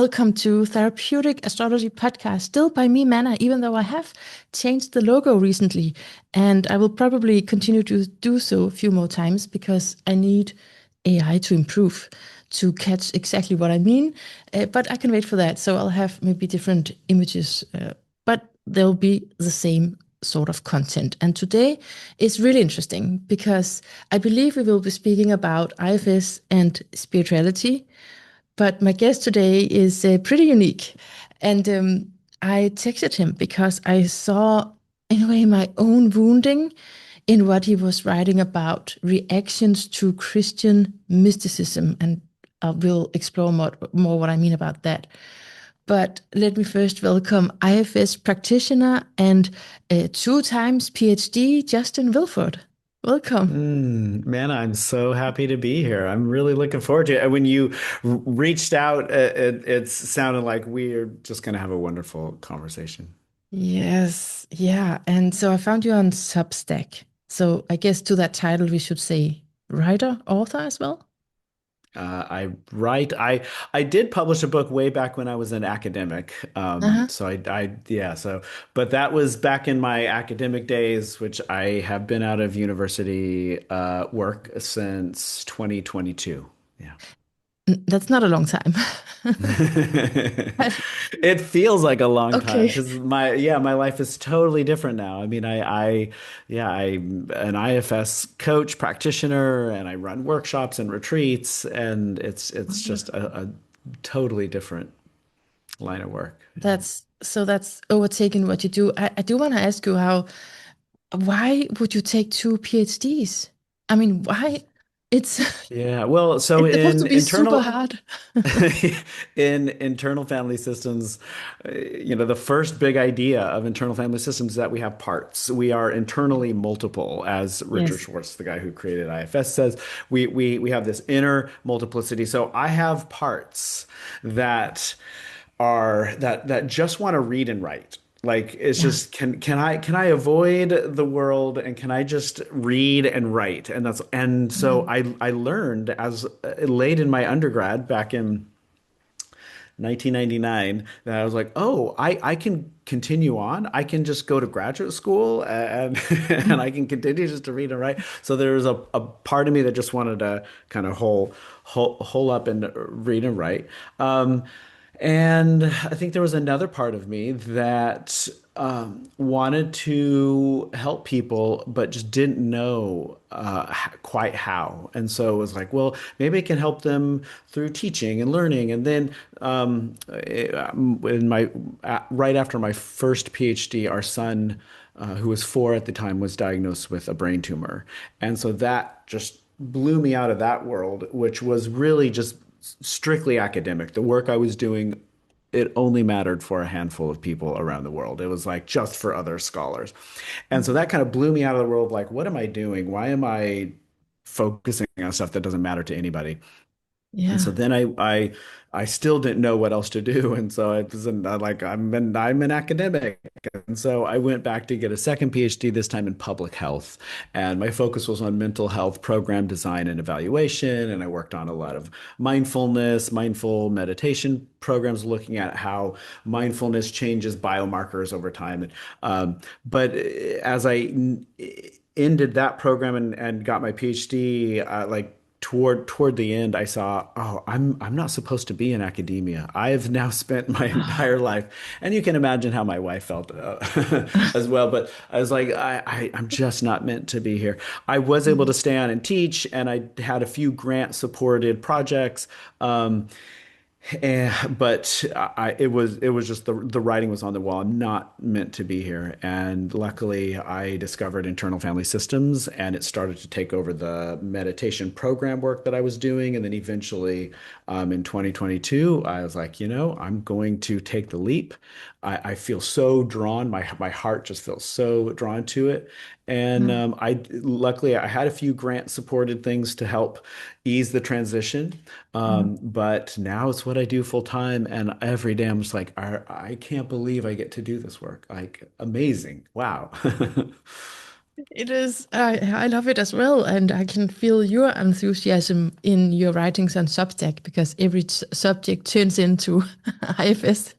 Welcome to Therapeutic Astrology Podcast, still by me, Mana, even though I have changed the logo recently. And I will probably continue to do so a few more times because I need AI to improve to catch exactly what I mean. But I can wait for that. So I'll have maybe different images, but they'll be the same sort of content. And today is really interesting because I believe we will be speaking about IFS and spirituality, but my guest today is pretty unique. And I texted him because I saw, in a way, my own wounding in what he was writing about reactions to Christian mysticism. And I will explore more what I mean about that. But let me first welcome IFS practitioner and two times PhD, Justin Wilford. Welcome. Man, I'm so happy to be here. I'm really looking forward to it. And when you reached out, it sounded like we're just going to have a wonderful conversation. Yes, yeah. And so I found you on Substack. So I guess to that title we should say writer, author as well. I write. I did publish a book way back when I was an academic. Uh-huh. Yeah. But that was back in my academic days, which I have been out of university work since 2022. Yeah. That's not a long time. But It feels like a long time okay. because my life is totally different now. I mean, I'm an IFS coach practitioner and I run workshops and retreats and it's just a totally different line of work. That's overtaken what you do. I do want to ask you why would you take two PhDs? I mean, why? It's Yeah, well, so it's supposed to in be super internal hard. in internal family systems, the first big idea of internal family systems is that we have parts. We are internally multiple, as Richard Yes. Schwartz, the guy who created IFS, says. We have this inner multiplicity. So I have parts that that just want to read and write. Like it's Yeah. just can I avoid the world and can I just read and write? And so Mhm. I learned as late in my undergrad back in 1999 that I was like, oh, I can continue on. I can just go to graduate school and and I can continue just to read and write. So there was a part of me that just wanted to kind of hole up and read and write. And I think there was another part of me that wanted to help people, but just didn't know quite how. And so it was like, well, maybe I can help them through teaching and learning. And then in my right after my first PhD, our son, who was 4 at the time, was diagnosed with a brain tumor. And so that just blew me out of that world, which was really just strictly academic. The work I was doing, it only mattered for a handful of people around the world. It was like just for other scholars. And so that kind of blew me out of the world. Like, what am I doing? Why am I focusing on stuff that doesn't matter to anybody? And so Yeah. then I still didn't know what else to do, and so it was like I'm an academic, and so I went back to get a second PhD this time in public health, and my focus was on mental health program design and evaluation, and I worked on a lot of mindful meditation programs, looking at how mindfulness changes biomarkers over time. But as ended that program and got my PhD, like toward the end, I saw, oh, I'm not supposed to be in academia. I've now spent my entire life, and you can imagine how my wife felt as well. But I was like, I'm just not meant to be here. I was able to stay on and teach, and I had a few grant supported projects. But it was just the writing was on the wall. I'm not meant to be here. And luckily, I discovered internal family systems, and it started to take over the meditation program work that I was doing. And then eventually, in 2022, I was like, I'm going to take the leap. I feel so drawn. My heart just feels so drawn to it. And Mm. I luckily I had a few grant supported things to help ease the transition. Mm. But now it's what I do full time, and every day I'm just like, I can't believe I get to do this work. Like, amazing. Wow. It is. I love it as well, and I can feel your enthusiasm in your writings on Substack because every subject turns into IFS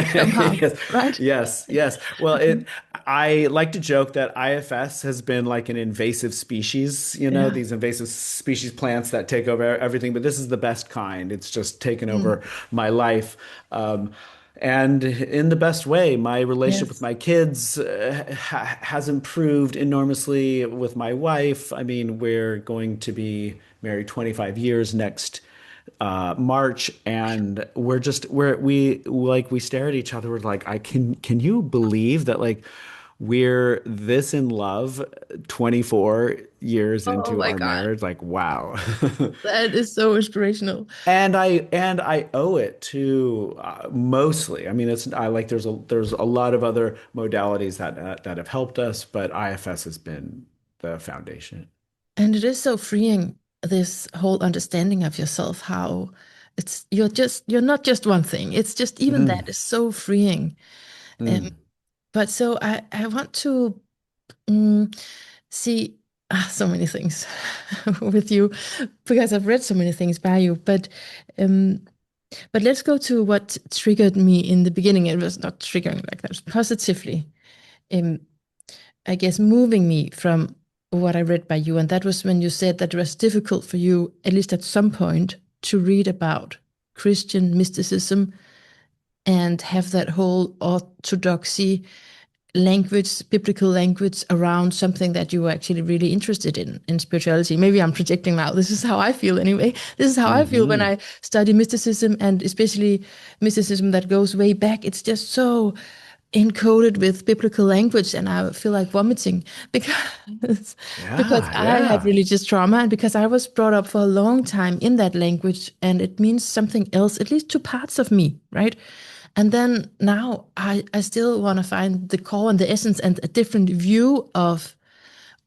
somehow, Yes, right? yes, yes. Well, I like to joke that IFS has been like an invasive species, Yeah. these invasive species plants that take over everything, but this is the best kind. It's just taken Mm. over my life. And in the best way, my relationship with Yes. my kids has improved enormously with my wife. I mean, we're going to be married 25 years next March, and we stare at each other. We're like, can you believe that we're this in love 24 years Oh into my our God. marriage? Like, wow. That is so inspirational. And I owe it to mostly. I mean, it's I like there's a lot of other modalities that have helped us, but IFS has been the foundation. And it is so freeing, this whole understanding of yourself, how you're not just one thing. It's just even that Mm, is so freeing. Um, mm. but so I want to mm, see so many things with you because I've read so many things by you. Um, but let's go to what triggered me in the beginning. It was not triggering like that, it was positively. Um, I guess, moving me from what I read by you. And that was when you said that it was difficult for you, at least at some point, to read about Christian mysticism and have that whole orthodoxy language, biblical language around something that you were actually really interested in spirituality. Maybe I'm projecting now. This is how I feel anyway. This is how I feel when Hmm. I study mysticism, and especially mysticism that goes way back. It's just so encoded with biblical language, and I feel like vomiting because because Yeah, I have yeah. religious trauma, and because I was brought up for a long time in that language, and it means something else, at least to parts of me, right? And then now I still want to find the core and the essence and a different view of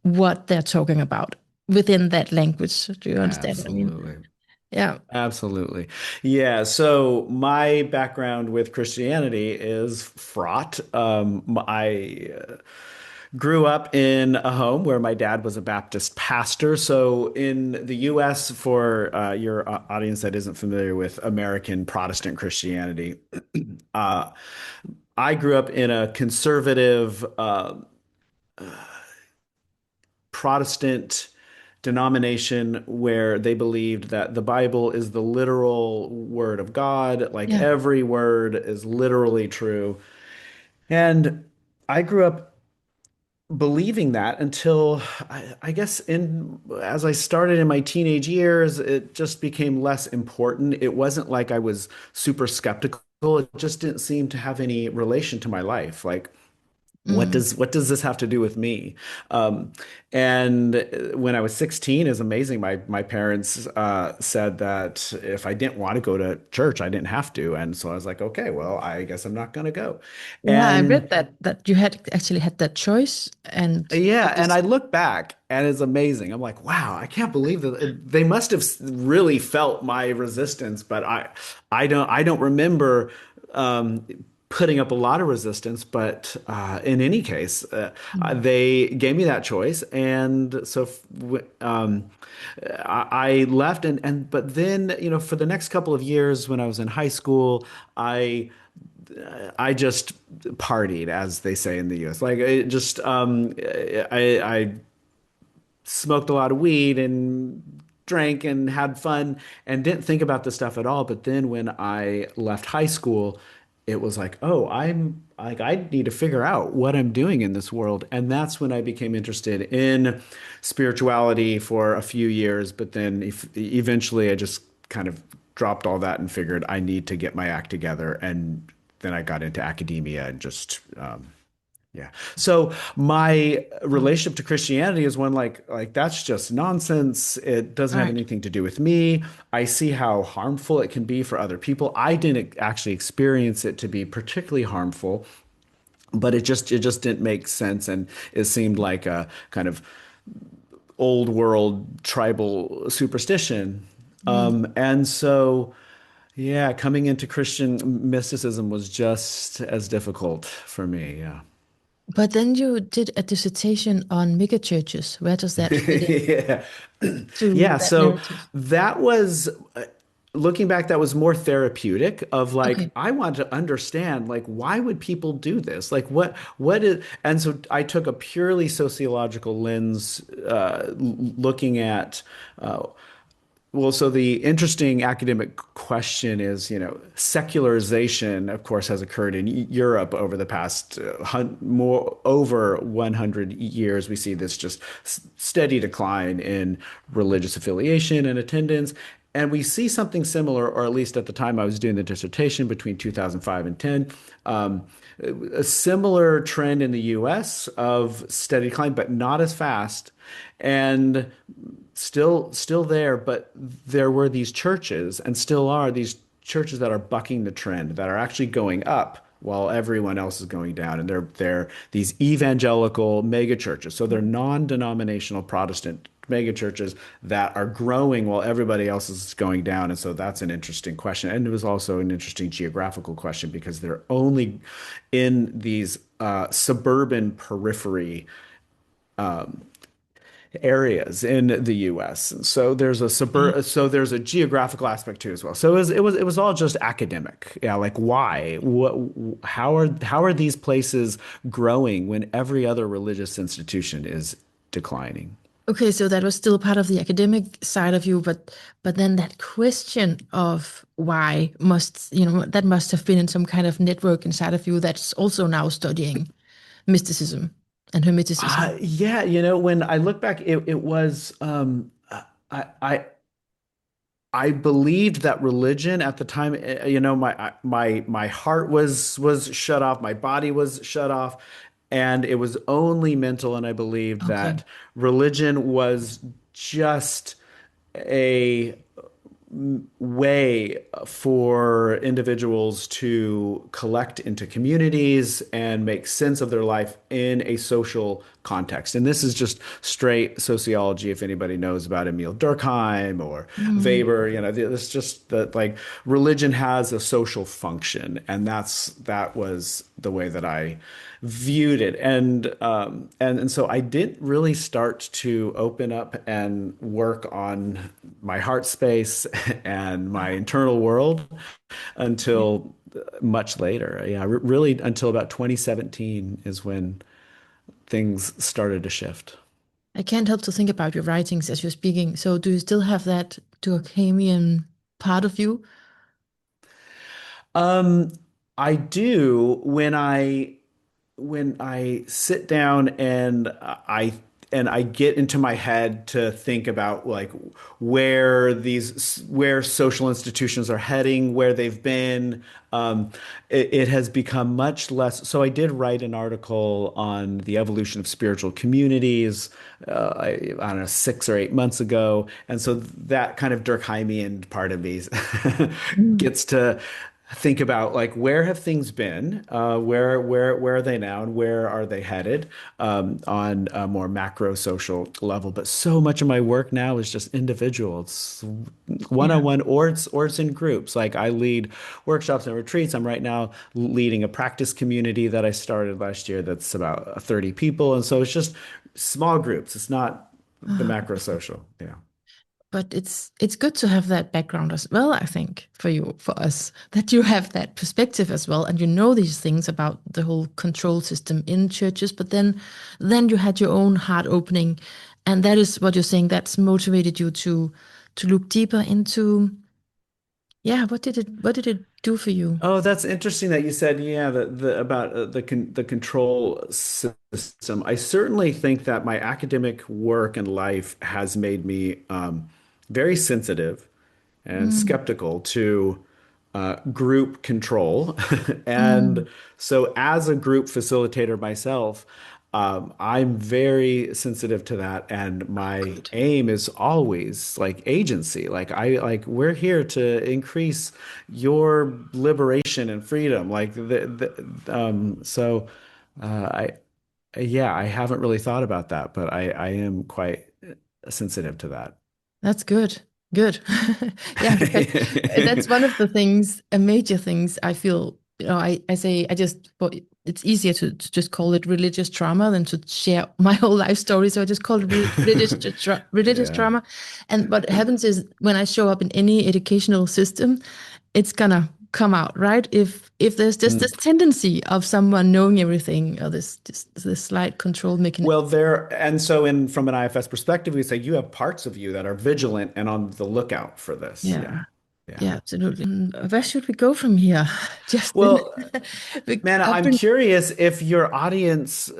what they're talking about within that language. Do you understand what I mean? Absolutely. Yeah. Absolutely. Yeah. So my background with Christianity is fraught. I grew up in a home where my dad was a Baptist pastor. So in the US, for your audience that isn't familiar with American Protestant Christianity, uh, I grew up in a conservative Protestant denomination where they believed that the Bible is the literal word of God, like Yeah. every word is literally true. And I grew up believing that until I guess in as I started in my teenage years, it just became less important. It wasn't like I was super skeptical. It just didn't seem to have any relation to my life. Like Mm. what does this have to do with me? Um, and when I was 16, is amazing. My parents said that if I didn't want to go to church, I didn't have to, and so I was like, okay, well, I guess I'm not going to go. Yeah, I And read that you had actually had that choice, and yeah, you and I just look back and it's amazing. I'm like, wow, I can't believe that they must have really felt my resistance, but I don't remember um, putting up a lot of resistance. But in any case, mm, they gave me that choice, and so I left, and but then for the next couple of years when I was in high school, I just partied, as they say in the US. Like it just, I smoked a lot of weed and drank and had fun and didn't think about this stuff at all. But then when I left high school, it was like, oh, I'm like, I need to figure out what I'm doing in this world. And that's when I became interested in spirituality for a few years. But then eventually I just kind of dropped all that and figured I need to get my act together. And then I got into academia and just, yeah. So my oh, relationship to Christianity is one like that's just nonsense. It doesn't have right. anything to do with me. I see how harmful it can be for other people. I didn't actually experience it to be particularly harmful, but it just didn't make sense, and it seemed like a kind of old world tribal superstition. Mm. And so yeah, coming into Christian mysticism was just as difficult for me. Yeah. But then you did a dissertation on megachurches. Where does that fit Yeah. into Yeah. that So narrative? that was, looking back, that was more therapeutic of like, Okay. I wanted to understand, like, why would people do this? Like, what is, and so I took a purely sociological lens, looking at, uh, well, so the interesting academic question is, secularization, of course, has occurred in Europe over the past more over 100 years. We see this just steady decline in religious affiliation and attendance. And we see something similar, or at least at the time I was doing the dissertation between 2005 and 10, a similar trend in the US of steady decline, but not as fast. And still there, but there were these churches and still are these churches that are bucking the trend, that are actually going up while everyone else is going down. And they're these evangelical mega churches. So they're non-denominational Protestant mega churches that are growing while everybody else is going down. And so that's an interesting question. And it was also an interesting geographical question because they're only in these suburban periphery areas in the US. So there's a Okay. so there's a geographical aspect too as well. So it was all just academic. Yeah, like why? How are these places growing when every other religious institution is declining? Okay, so that was still part of the academic side of you, but then that question of why must, that must have been in some kind of network inside of you that's also now studying mysticism and hermeticism. Yeah, when I look back, it was I I I believed that religion at the time, my heart was shut off, my body was shut off, and it was only mental. And I believed Okay. that religion was just a way for individuals to collect into communities and make sense of their life in a social context. And this is just straight sociology. If anybody knows about Emile Durkheim or Mm, Weber, it's just that like religion has a social function, and that was the way that I viewed it. And so I didn't really start to open up and work on my heart space and my internal world okay. until much later. Yeah, really until about 2017 is when things started to shift. I can't help to think about your writings as you're speaking. So do you still have that Durkheimian part of you? Um, I do when I sit down and I get into my head to think about like where social institutions are heading, where they've been. It has become much less. So I did write an article on the evolution of spiritual communities. I don't know, 6 or 8 months ago, and so that kind of Durkheimian part of me Mm. gets to think about like where have things been, where are they now, and where are they headed, on a more macro social level. But so much of my work now is just individual. It's Yeah. one-on-one, or it's in groups. Like I lead workshops and retreats. I'm right now leading a practice community that I started last year that's about 30 people, and so it's just small groups. It's not the Ah, macro social. Yeah. but it's good to have that background as well, I think, for you, for us, that you have that perspective as well, and you know these things about the whole control system in churches, but then you had your own heart opening, and that is what you're saying, that's motivated you to look deeper into, yeah, what did it do for you? Oh, that's interesting that you said, yeah, the about the control system. I certainly think that my academic work and life has made me very sensitive and Mm, skeptical to group control. And mm, so, as a group facilitator myself, I'm very sensitive to that. And my good. aim is always like agency. We're here to increase your liberation and freedom. So I, yeah, I haven't really thought about that, but I am quite sensitive to that. That's good. Good. Yeah, because that's one of the things, a major things I feel, I say, I just it's easier to just call it religious trauma than to share my whole life story. So I just call it religious Yeah. trauma. And what happens is when I show up in any educational system, it's gonna come out, right? If there's just this Mm. tendency of someone knowing everything, or this slight control mechanism. Well, there, and so in from an IFS perspective, we say you have parts of you that are vigilant and on the lookout for this. Yeah. Yeah. Yeah. Yeah, absolutely. Where should we go from here, Justin? Well, Manna, I've I'm been curious if your audience,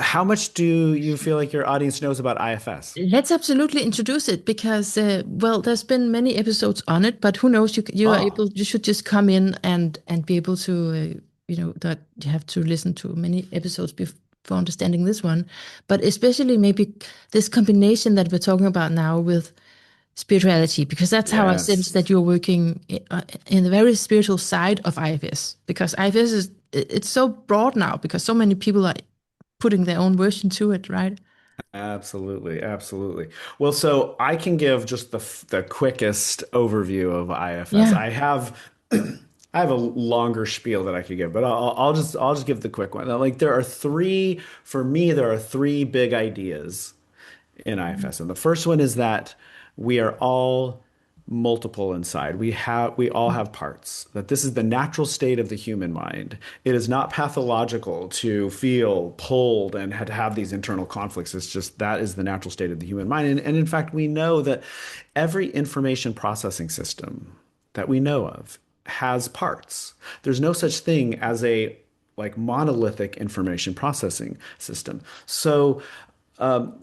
how much do you feel like your audience knows about IFS? Let's absolutely introduce it because, well, there's been many episodes on it, but who knows? You are Oh, able. You should just come in and be able to, that you have to listen to many episodes before understanding this one. But especially maybe this combination that we're talking about now with spirituality, because that's how I sense yes, that you're working in the very spiritual side of IFS. Because IFS it's so broad now because so many people are putting their own version to it, right? absolutely, absolutely. Well, so I can give just the quickest overview of IFS. Yeah. I have I have a longer spiel that I could give, but I'll just give the quick one. Like there are three, for me, there are three big ideas in IFS. And the first one is that we are all multiple inside. We all have parts. That this is the natural state of the human mind. It is not pathological to feel pulled and had to have these internal conflicts. It's just that is the natural state of the human mind. And in fact, we know that every information processing system that we know of has parts. There's no such thing as a like monolithic information processing system. Um,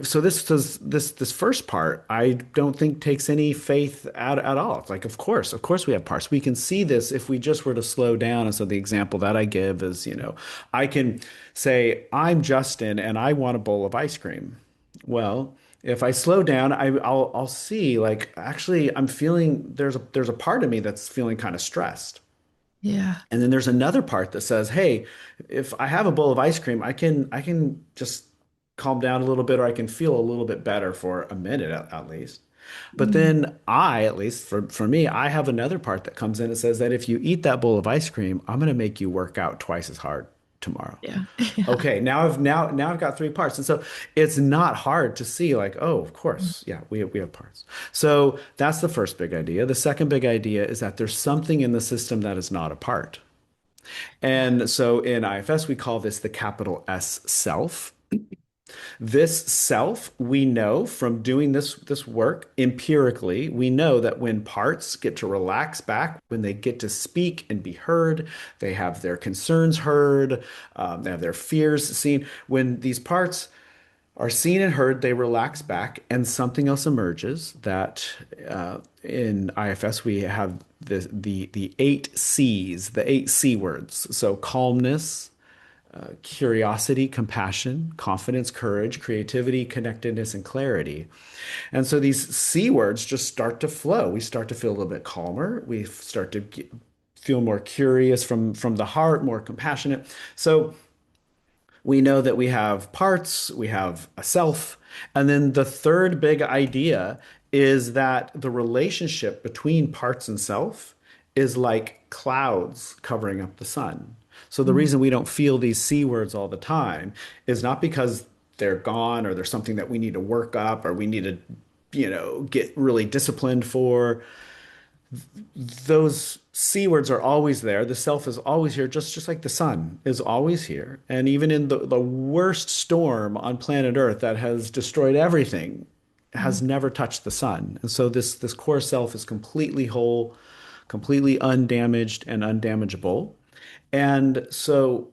so this first part, I don't think takes any faith at all. It's like, of course we have parts. We can see this if we just were to slow down. And so the example that I give is, I can say, I'm Justin and I want a bowl of ice cream. Well, if I slow down, I'll see like actually I'm feeling there's a part of me that's feeling kind of stressed. Yeah. And then there's another part that says, "Hey, if I have a bowl of ice cream, I can just calm down a little bit, or I can feel a little bit better for a minute at least." But Mm. then at least for me, I have another part that comes in and says that if you eat that bowl of ice cream, I'm going to make you work out twice as hard tomorrow. Yeah. Yeah. Okay, now I've got three parts. And so it's not hard to see like, oh, of course, yeah, we have parts. So that's the first big idea. The second big idea is that there's something in the system that is not a part. And so in IFS, we call this the capital S self. This self, we know from doing this work empirically, we know that when parts get to relax back, when they get to speak and be heard, they have their concerns heard, they have their fears seen. When these parts are seen and heard, they relax back, and something else emerges. That in IFS we have the eight C's, the eight C words. So calmness, curiosity, compassion, confidence, courage, creativity, connectedness, and clarity. And so these C words just start to flow. We start to feel a little bit calmer. We start to feel more curious from the heart, more compassionate. So we know that we have parts, we have a self. And then the third big idea is that the relationship between parts and self is like clouds covering up the sun. So the Mm. reason we don't feel these C words all the time is not because they're gone or there's something that we need to work up or we need to, get really disciplined for. Those C words are always there. The self is always here, just like the sun is always here. And even in the worst storm on planet Earth that has destroyed everything, Mm. has never touched the sun. And so this core self is completely whole, completely undamaged and undamageable. And so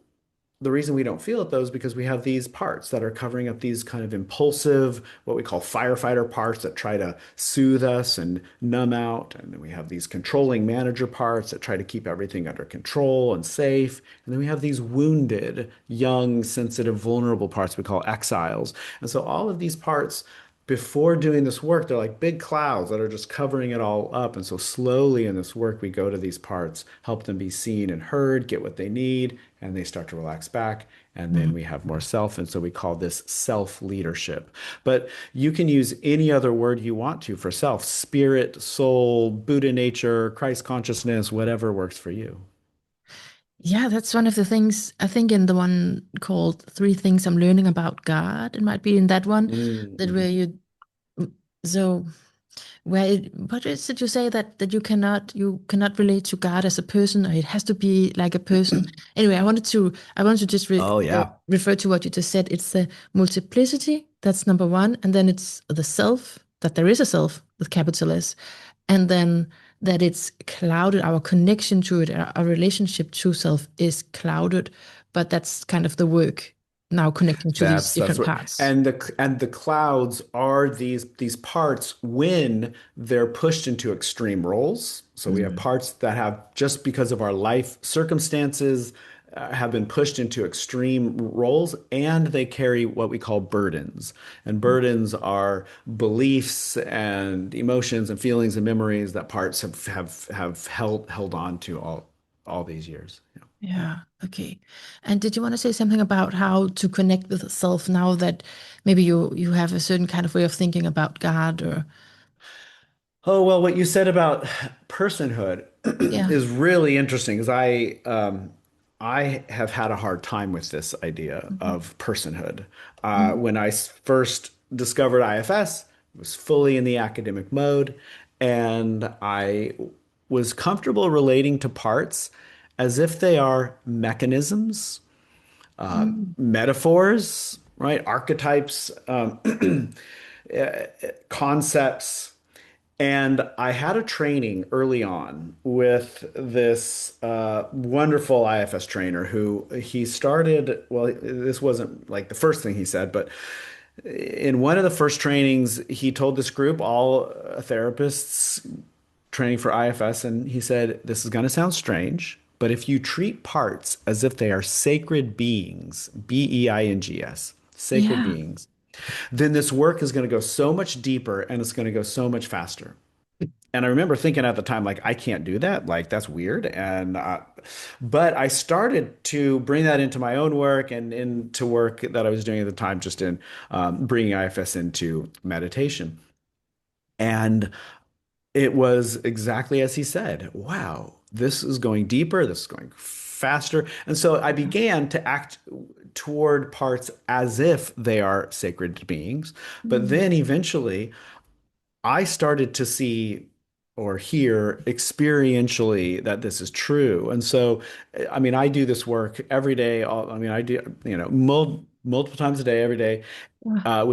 the reason we don't feel it though is because we have these parts that are covering up these kind of impulsive, what we call firefighter parts that try to soothe us and numb out. And then we have these controlling manager parts that try to keep everything under control and safe. And then we have these wounded, young, sensitive, vulnerable parts we call exiles. And so all of these parts before doing this work, they're like big clouds that are just covering it all up. And so slowly in this work, we go to these parts, help them be seen and heard, get what they need, and they start to relax back. And then Mm. we have more self. And so we call this self leadership. But you can use any other word you want to for self: spirit, soul, Buddha nature, Christ consciousness, whatever works for you. Yeah, that's one of the things I think in the one called Three Things I'm Learning About God. It might be in that one that where Mm-hmm. you so where what is it you say that you cannot relate to God as a person, or it has to be like a person. Anyway, I wanted to just Oh yeah, refer to what you just said. It's the multiplicity, that's number one, and then it's the self, that there is a self with capital S, and then that it's clouded, our connection to it, our relationship to self is clouded, but that's kind of the work now connecting to these that's different what. parts. And the clouds are these parts when they're pushed into extreme roles. So we have Mm. parts that have, just because of our life circumstances, have been pushed into extreme roles, and they carry what we call burdens. And burdens are beliefs and emotions and feelings and memories that parts have held on to all these years. Yeah. Yeah, okay. And did you want to say something about how to connect with self now that maybe you have a certain kind of way of thinking about God, or Oh, well, what you said about personhood yeah. is really interesting, because I have had a hard time with this idea Mhm. of personhood. Mhm. When I first discovered IFS, I was fully in the academic mode, and I was comfortable relating to parts as if they are mechanisms, Mhm. metaphors, right? Archetypes, concepts. And I had a training early on with this wonderful IFS trainer who he started. Well, this wasn't like the first thing he said, but in one of the first trainings, he told this group, all therapists training for IFS, and he said, "This is going to sound strange, but if you treat parts as if they are sacred beings, beings, sacred Yeah. beings, then this work is going to go so much deeper and it's going to go so much faster." And I remember thinking at the time, like, I can't do that. Like, that's weird. But I started to bring that into my own work and into work that I was doing at the time, just in bringing IFS into meditation. And it was exactly as he said. Wow, this is going deeper. This is going faster. And so I began to act toward parts as if they are sacred beings. But Mhm. then eventually, I started to see or hear experientially that this is true. And so, I mean, I do this work every day. I mean, I do, multiple times a day, every day, Yeah.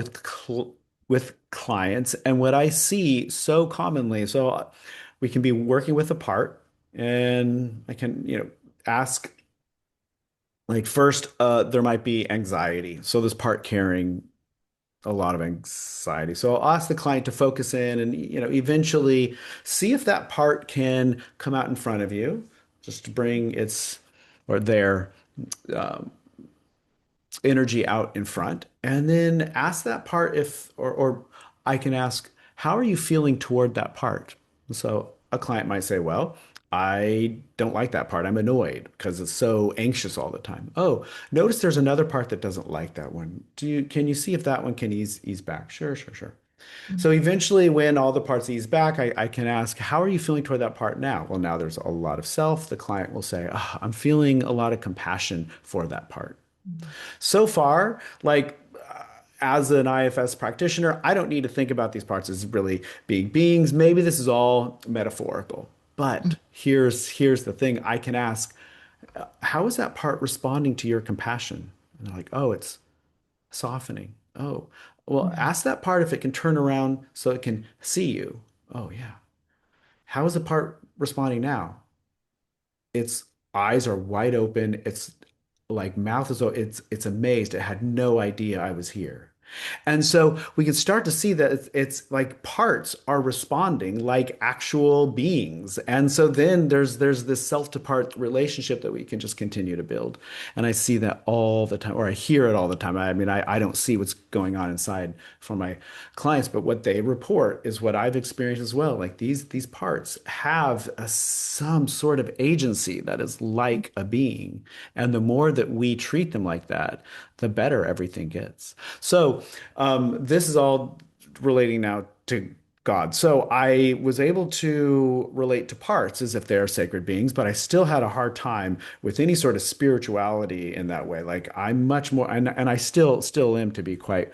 with clients. And what I see so commonly, we can be working with a part, and I can, ask, like, first, there might be anxiety. So this part carrying a lot of anxiety. So I'll ask the client to focus in and, eventually see if that part can come out in front of you, just to bring its or their energy out in front. And then ask that part if, or I can ask, how are you feeling toward that part? So a client might say, well, I don't like that part. I'm annoyed because it's so anxious all the time. Oh, notice there's another part that doesn't like that one. Can you see if that one can ease back? Sure, sure, sure. So Mhm. eventually, when all the parts ease back, I can ask, how are you feeling toward that part now? Well, now there's a lot of self. The client will say, oh, I'm feeling a lot of compassion for that part. So far, like, as an IFS practitioner, I don't need to think about these parts as really being beings. Maybe this is all metaphorical. But here's the thing. I can ask, how is that part responding to your compassion? And they're like, oh, it's softening. Oh, well, Mhm. ask that part if it can turn around so it can see you. Oh, yeah. How is the part responding now? Its eyes are wide open. It's like mouth is, it's amazed. It had no idea I was here. And so we can start to see that it's like parts are responding like actual beings. And so then there's this self to part relationship that we can just continue to build. And I see that all the time, or I hear it all the time. I mean, I don't see what's going on inside for my clients, but what they report is what I've experienced as well. Like, these parts have some sort of agency that is like a being. And the more that we treat them like that, the better everything gets. So this is all relating now to God. So I was able to relate to parts as if they're sacred beings, but I still had a hard time with any sort of spirituality in that way. Like I'm much more, and I still am, to be quite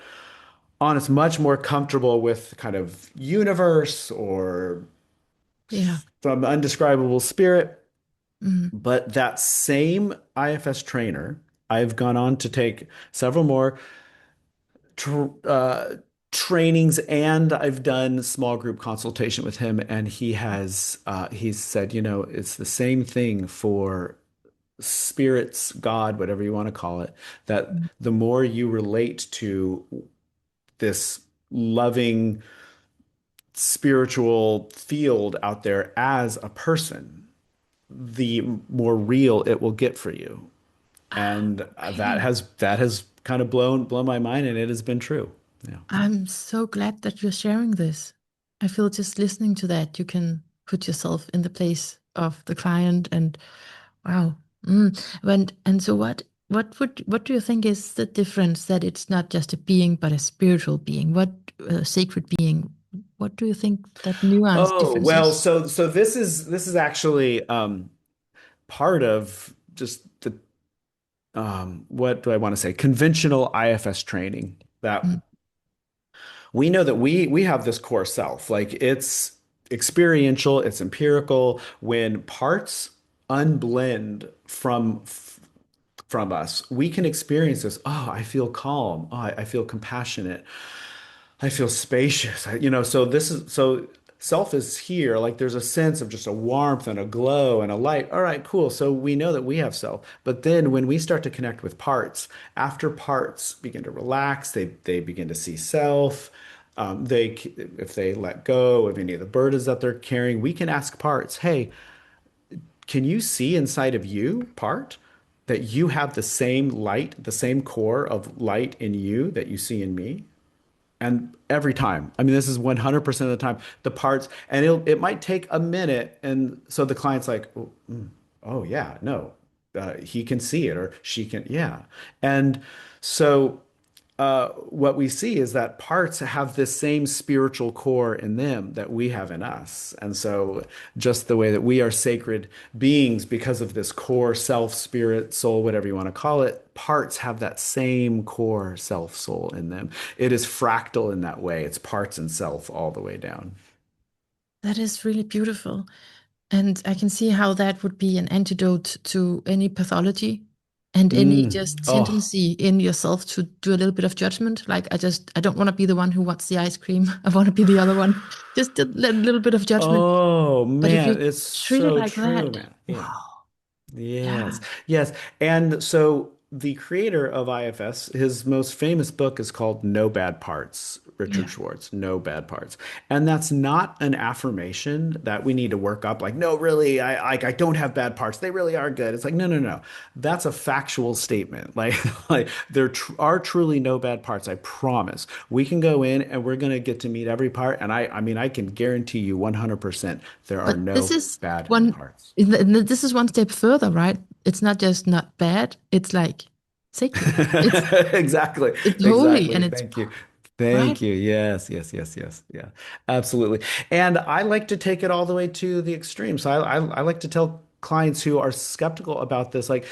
honest, much more comfortable with kind of universe or Yeah. some undescribable spirit. Mm. But that same IFS trainer, I've gone on to take several more tr trainings, and I've done small group consultation with him, and he's said, it's the same thing for spirits, God, whatever you want to call it, that Mm. the more you relate to this loving spiritual field out there as a person, the more real it will get for you. And Okay. that has kind of blown my mind, and it has been true. Yeah. I'm so glad that you're sharing this. I feel just listening to that, you can put yourself in the place of the client and wow. Mm. And so what do you think is the difference that it's not just a being but a spiritual being? What sacred being? What do you think that nuance Oh, difference well, is? so this is actually part of just the what do I want to say? Conventional IFS training that Mm. we know that we have this core self. Like it's experiential, it's empirical. When parts unblend from us, we can experience this. Oh, I feel calm. Oh, I feel compassionate. I feel spacious. So self is here. Like there's a sense of just a warmth and a glow and a light. All right, cool. So we know that we have self. But then when we start to connect with parts, after parts begin to relax, they begin to see self. If they let go of any of the burdens that they're carrying, we can ask parts, hey, can you see inside of you, part, that you have the same light, the same core of light in you that you see in me? And every time, I mean, this is 100% of the time, the parts, and it might take a minute. And so the client's like, oh yeah, no, he can see it or she can, yeah. And so what we see is that parts have this same spiritual core in them that we have in us. And so just the way that we are sacred beings because of this core self, spirit, soul, whatever you want to call it, parts have that same core self, soul in them. It is fractal in that way. It's parts and self all the way down. That is really beautiful. And I can see how that would be an antidote to any pathology and any just Oh, tendency in yourself to do a little bit of judgment. Like, I don't want to be the one who wants the ice cream. I want to be the other one. Just a little bit of judgment. oh But if man, you it's treat it so like true, that, man. Yeah. wow. Yes, Yeah. yes. And so the creator of IFS, his most famous book is called No Bad Parts, Richard Yeah. Schwartz, No Bad Parts. And that's not an affirmation that we need to work up like, no, really, I don't have bad parts. They really are good. It's like, no, no, no. That's a factual statement. Like there tr are truly no bad parts. I promise. We can go in and we're going to get to meet every part. And I mean, I can guarantee you 100% there are But this no is bad one, parts. this is one step further, right? It's not just not bad, it's like sacred. It's Exactly. it's holy Exactly. and it's Thank you. right. Thank you. Yes, yes, yes, yes. Yeah, absolutely. And I like to take it all the way to the extreme. So I like to tell clients who are skeptical about this, like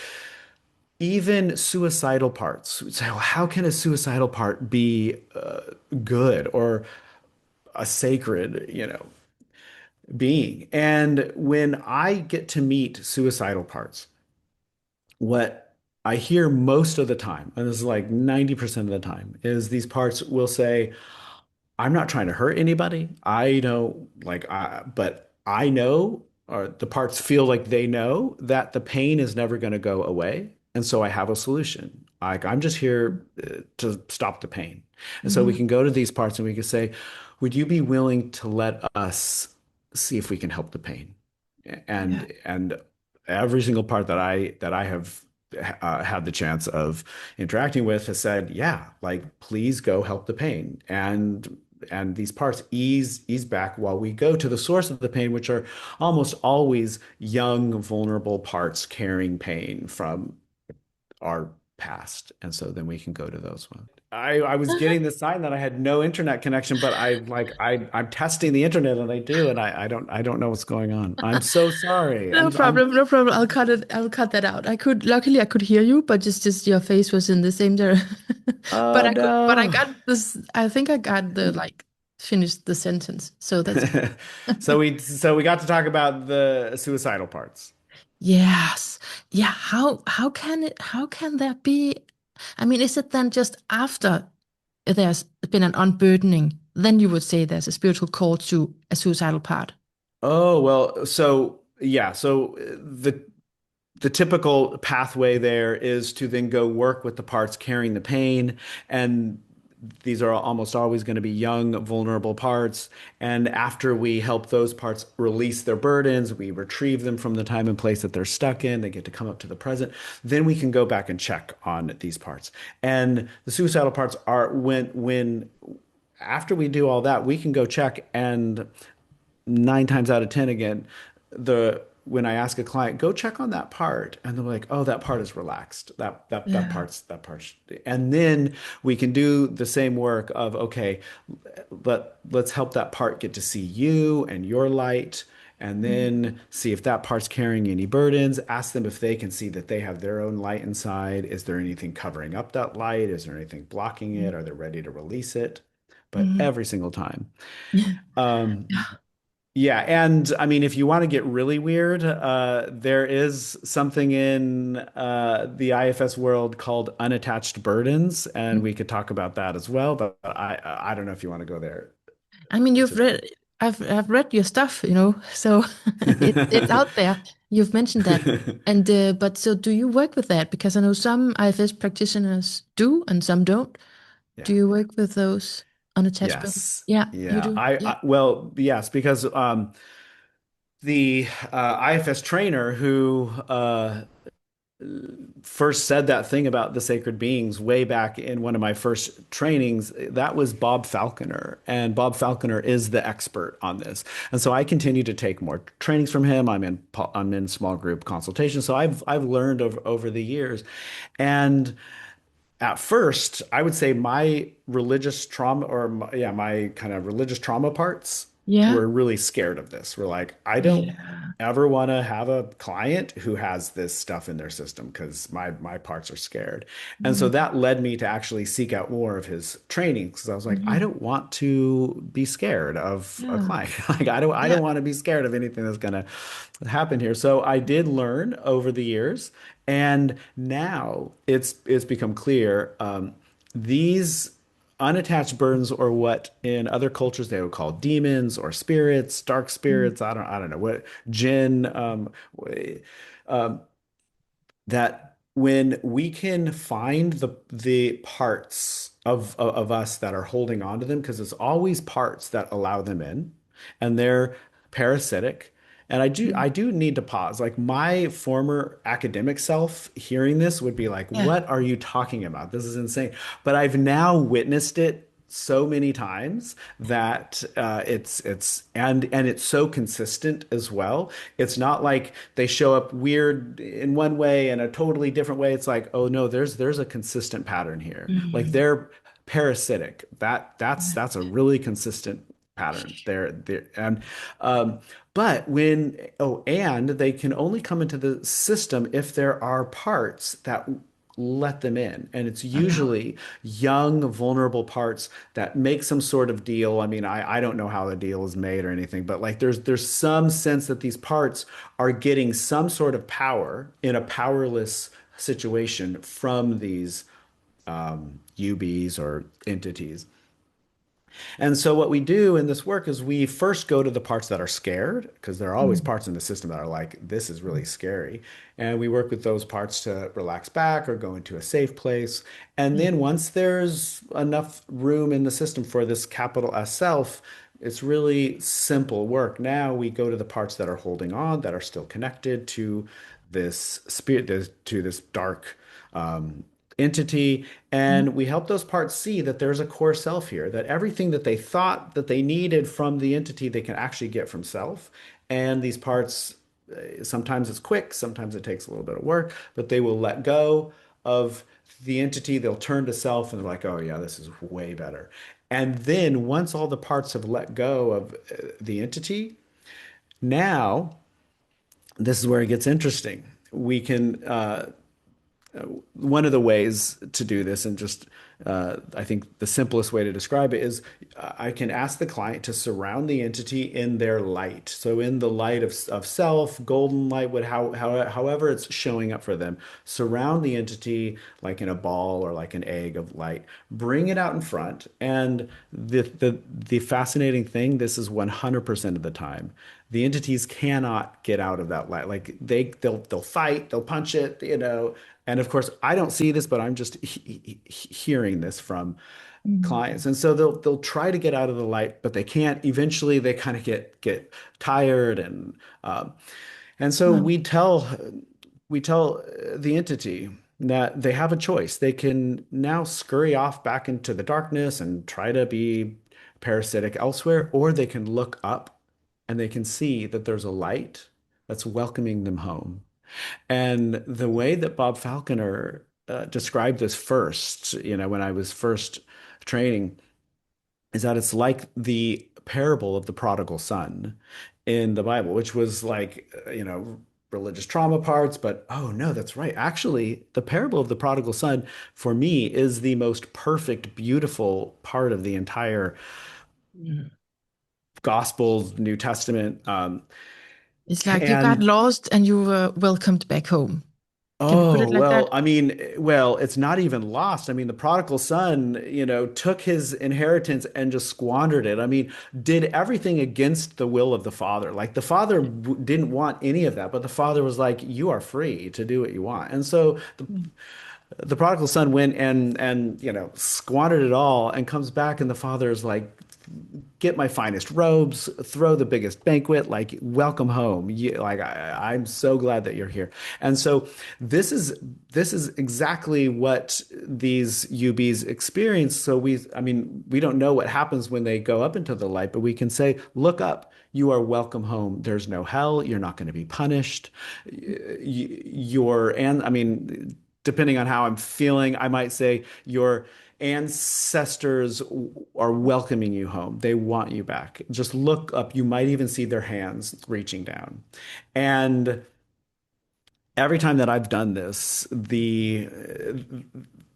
even suicidal parts. Say, well, how can a suicidal part be good or a sacred, being? And when I get to meet suicidal parts, what I hear most of the time, and this is like 90% of the time, is these parts will say, I'm not trying to hurt anybody. I don't but I know, or the parts feel like they know that the pain is never going to go away. And so I have a solution. Like I'm just here to stop the pain. And so we Mhm. can go to these parts and we can say, would you be willing to let us see if we can help the pain? Yeah. And every single part that I have had the chance of interacting with has said, yeah, like please go help the pain. And these parts ease back while we go to the source of the pain, which are almost always young, vulnerable parts carrying pain from our past. And so then we can go to those ones. I was getting the sign that I had no internet connection, but I'm testing the internet and I do, and I don't know what's going on. I'm so sorry. No I'm problem, no problem. I'll cut it. I'll cut that out. Luckily I could hear you, but just your face was in the same there. Oh But I no. got this. I think I got the like finished the sentence. So that's So we got to talk about the suicidal parts. yes. Yeah. How can there be? I mean, is it then just after there's been an unburdening, then you would say there's a spiritual call to a suicidal part? Oh, well, so yeah, so the typical pathway there is to then go work with the parts carrying the pain. And these are almost always going to be young, vulnerable parts. And after we help those parts release their burdens, we retrieve them from the time and place that they're stuck in, they get to come up to the present. Then we can go back and check on these parts. And the suicidal parts are when after we do all that, we can go check, and 9 times out of 10 again, the when I ask a client, go check on that part, and they're like, oh, that part is relaxed. Yeah. That part's, and then we can do the same work of, okay, let's help that part get to see you and your light, and Mm, then see if that part's carrying any burdens. Ask them if they can see that they have their own light inside. Is there anything covering up that light? Is there anything blocking mm, it? Are they ready to release it? But mm. every single time. Yeah. Um, yeah, and I mean, if you want to get really weird, there is something in the IFS world called unattached burdens, and we could talk about that as well. But I don't know if you want to go there I mean, you've today. read, I've read your stuff, so it's out there. You've mentioned that, and but so do you work with that? Because I know some IFS practitioners do, and some don't. Do Yeah. you work with those unattached burdens? Yes. Yeah, you Yeah. do. Yeah. Well, yes, because the IFS trainer who first said that thing about the sacred beings way back in one of my first trainings, that was Bob Falconer. And Bob Falconer is the expert on this. And so I continue to take more trainings from him. I'm in small group consultation. So I've learned over the years. And at first, I would say my religious trauma, or yeah, my kind of religious trauma parts Yeah. were really scared of this. We're like, I don't Yeah. ever want to have a client who has this stuff in their system because my parts are scared. And so Mm, that led me to actually seek out more of his training because I was like, I mhm. don't want to be scared of a Yeah. client. Like I don't Yeah. want to be scared of anything that's gonna happen here. So I did learn over the years, and now it's become clear. These unattached burdens, or what in other cultures they would call demons or spirits, dark Mm, spirits. I don't know what jinn. That when we can find the parts of us that are holding on to them, because it's always parts that allow them in, and they're parasitic. And I do mm. I do need to pause. Like my former academic self hearing this would be like, Yeah. what are you talking about? This is insane. But I've now witnessed it so many times that and it's so consistent as well. It's not like they show up weird in one way and a totally different way. It's like, oh no, there's a consistent pattern here. Like Mm. they're parasitic. That's Yeah. that's a really consistent pattern there. And but when and they can only come into the system if there are parts that let them in. And it's Allow. usually young, vulnerable parts that make some sort of deal. I mean, I don't know how the deal is made or anything, but like there's some sense that these parts are getting some sort of power in a powerless situation from these UBs or entities. And so what we do in this work is we first go to the parts that are scared, because there are always Mm, parts in the system that are like, this is really scary. And we work with those parts to relax back or go into a safe place. And yeah. then once there's enough room in the system for this capital S self, it's really simple work. Now we go to the parts that are holding on, that are still connected to this spirit, to this dark entity, Mm, and we help those parts see that there's a core self here, that everything that they thought that they needed from the entity they can actually get from self. And these parts, sometimes it's quick, sometimes it takes a little bit of work, but they will let go of the entity, they'll turn to self and they're like, oh yeah, this is way better. And then once all the parts have let go of the entity, now this is where it gets interesting. We can one of the ways to do this, and just I think the simplest way to describe it is I can ask the client to surround the entity in their light. So in the light of self, golden light, however it's showing up for them, surround the entity like in a ball or like an egg of light. Bring it out in front. And the fascinating thing, this is 100% of the time. The entities cannot get out of that light. Like they'll fight, they'll punch it, and of course, I don't see this, but I'm just hearing this from Mm. clients. And so they'll try to get out of the light, but they can't. Eventually, they kind of get tired, and so Wow. we tell the entity that they have a choice. They can now scurry off back into the darkness and try to be parasitic elsewhere, or they can look up and they can see that there's a light that's welcoming them home. And the way that Bob Falconer described this first, when I was first training, is that it's like the parable of the prodigal son in the Bible, which was like, religious trauma parts, but oh no, that's right. Actually, the parable of the prodigal son for me is the most perfect, beautiful part of the entire Mm. Gospels, New Testament. It's like you got And lost and you were welcomed back home. Can we put Oh, it like well, that? I mean, well, it's not even lost. I mean, the prodigal son, took his inheritance and just squandered it. I mean, did everything against the will of the father. Like the father didn't want any of that, but the father was like, "You are free to do what you want." And so Mm. the prodigal son went and squandered it all and comes back, and the father is like, get my finest robes, throw the biggest banquet, like welcome home. I'm so glad that you're here. And so this is exactly what these UBs experience. So I mean, we don't know what happens when they go up into the light, but we can say, look up. You are welcome home. There's no hell. You're not going to be punished. And I mean, depending on how I'm feeling, I might say your ancestors are welcoming you home. They want you back. Just look up. You might even see their hands reaching down. And every time that I've done this, the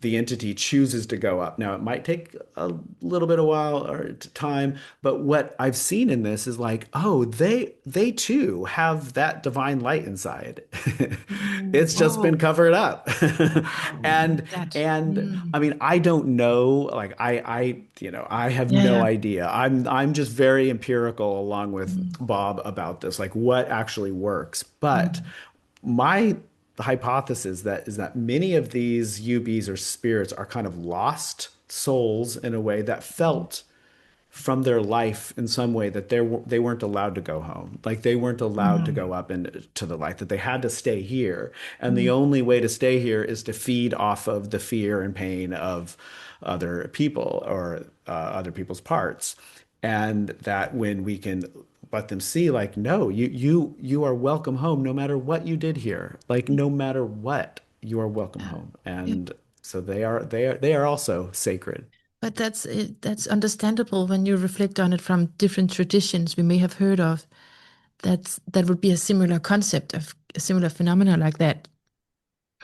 entity chooses to go up. Now, it might take a little bit of while or time, but what I've seen in this is like, oh, they too have that divine light inside. Mm. It's just been Whoa. covered up. Like And that. and Mm. I mean, I don't know, like I have Yeah, no yeah. idea. I'm just very empirical along with Mm. Bob about this, like what actually works. But Mm. my hypothesis that is that many of these UBs or spirits are kind of lost souls in a way that Mm. felt from their life in some way that they weren't allowed to go home. Like they weren't allowed to Mm. go up into the light, that they had to stay here. And the Mm. only way to stay here is to feed off of the fear and pain of other people or other people's parts. And that when we can let them see, like, no, you are welcome home no matter what you did here. Like no matter what, you are welcome Yeah. home. Yeah. And so they are also sacred. But that's it, that's understandable when you reflect on it from different traditions we may have heard of. That would be a similar concept of a similar phenomena like that.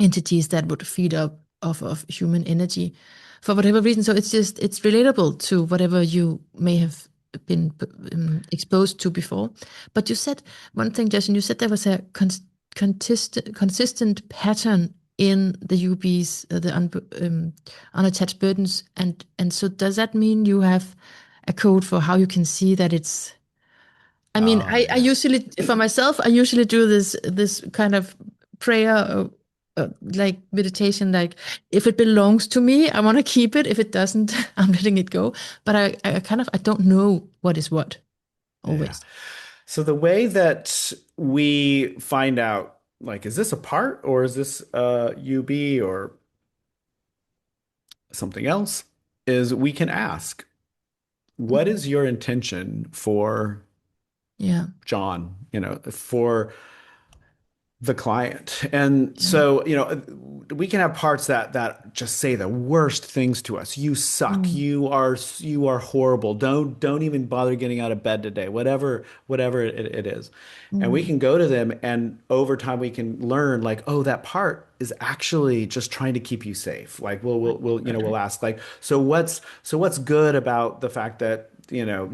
Entities that would feed up off of human energy for whatever reason. So it's relatable to whatever you may have been exposed to before. But you said one thing, Justin. You said there was a consistent pattern in the UBs, unattached burdens, and so does that mean you have a code for how you can see that it's I mean, Oh I yeah. usually, for myself, I usually do this kind of prayer, like meditation. Like, if it belongs to me, I want to keep it. If it doesn't, I'm letting it go. But I kind of, I don't know what is what Yeah. always. So the way that we find out, like, is this a part or is this UB or something else, is we can ask, what Mhm. is your intention for Yeah, John, for the client? And yeah. so, we can have parts that just say the worst things to us. You suck. Mm. You are horrible. Don't even bother getting out of bed today. Whatever it is. And we Mm. can go to them, and over time we can learn like, oh, that part is actually just trying to keep you safe. Like we'll ask like, so what's good about the fact that